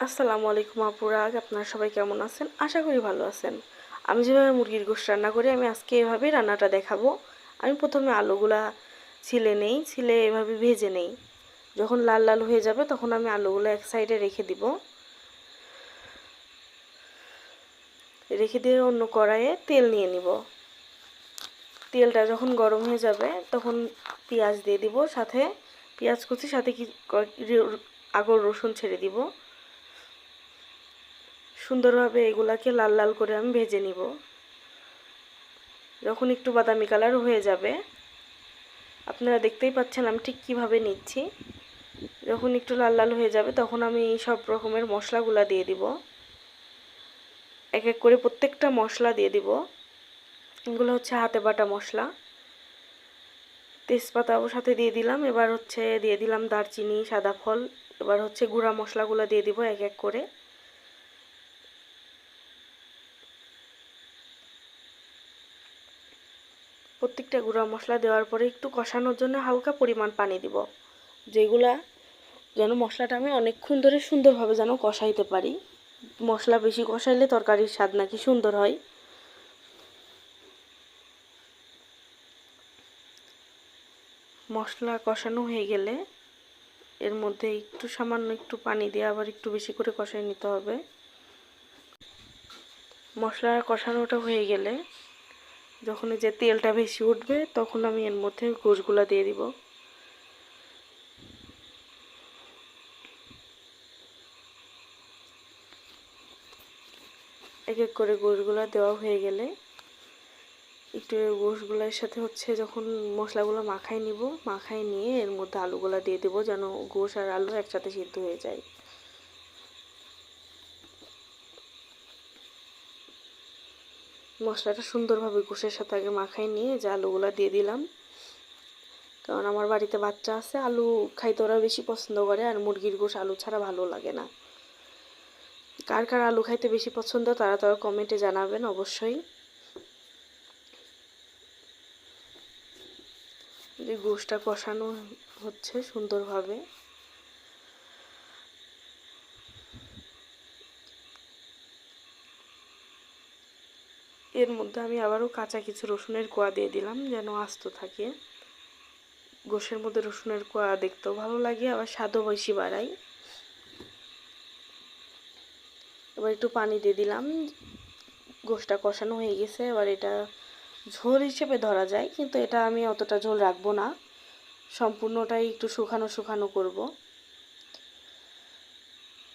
আসসালামু আলাইকুম আপুরা, আপনারা সবাই কেমন আছেন? আশা করি ভালো আছেন। আমি যেভাবে মুরগির গোশত রান্না করি আমি আজকে এভাবেই রান্নাটা দেখাবো। আমি প্রথমে আলুগুলা ছিলে এভাবে ভেজে নেই। যখন লাল লাল হয়ে যাবে তখন আমি আলুগুলো এক সাইডে রেখে দিব। রেখে দিয়ে অন্য কড়াইয়ে তেল নিয়ে নিব। তেলটা যখন গরম হয়ে যাবে তখন পেঁয়াজ দিয়ে দিব, সাথে পেঁয়াজ কুচি, সাথে আগর রসুন ছেড়ে দিব। সুন্দরভাবে এগুলাকে লাল লাল করে আমি ভেজে নিব। যখন একটু বাদামি কালার হয়ে যাবে, আপনারা দেখতেই পাচ্ছেন আমি ঠিক কিভাবে নিচ্ছি। যখন একটু লাল লাল হয়ে যাবে তখন আমি সব রকমের মশলাগুলা দিয়ে দিব। এক এক করে প্রত্যেকটা মশলা দিয়ে দিব। এগুলো হচ্ছে হাতে বাটা মশলা। তেজপাতাও সাথে দিয়ে দিলাম। এবার দিয়ে দিলাম দারচিনি, সাদা ফল। এবার গুঁড়া মশলাগুলো দিয়ে দিব এক এক করে। প্রত্যেকটা গুঁড়া মশলা দেওয়ার পরে একটু কষানোর জন্য হালকা পরিমাণ পানি দিব, যেগুলা যেন মশলাটা আমি অনেকক্ষণ ধরে সুন্দরভাবে যেন কষাইতে পারি। মশলা বেশি কষাইলে তরকারির স্বাদ নাকি সুন্দর হয়। মশলা কষানো হয়ে গেলে এর মধ্যে সামান্য একটু পানি দিয়ে আবার একটু বেশি করে কষাই নিতে হবে। মশলা কষানোটা হয়ে গেলে যখন যে তেলটা বেশি উঠবে তখন আমি এর মধ্যে গোশগুলা দিয়ে দিব। এক এক করে গোশগুলা দেওয়া হয়ে গেলে একটু গোশগুলার সাথে যখন মশলাগুলো মাখাই নিয়ে এর মধ্যে আলুগুলা দিয়ে দেবো, যেন গোশ আর আলু একসাথে সিদ্ধ হয়ে যায়। মশলাটা সুন্দরভাবে গোশের সাথে আগে মাখাই নিয়ে যে আলুগুলা দিয়ে দিলাম। কারণ আমার বাড়িতে বাচ্চা আছে, আলু খাইতে ওরা বেশি পছন্দ করে, আর মুরগির গোশ আলু ছাড়া ভালো লাগে না। কার কার আলু খাইতে বেশি পছন্দ তারা তো কমেন্টে জানাবেন অবশ্যই। যে গোশটা কষানো হচ্ছে সুন্দরভাবে। এর মধ্যে আমি আবারও কাঁচা কিছু রসুনের কোয়া দিয়ে দিলাম, যেন আস্ত থাকে। গোশের মধ্যে রসুনের কোয়া দেখতেও ভালো লাগে, আবার স্বাদও বেশি বাড়ায়। এবার একটু পানি দিয়ে দিলাম। গোশটা কষানো হয়ে গেছে। এবার এটা ঝোল হিসেবে ধরা যায়, কিন্তু এটা আমি অতটা ঝোল রাখবো না, সম্পূর্ণটাই একটু শুকানো শুকানো করব।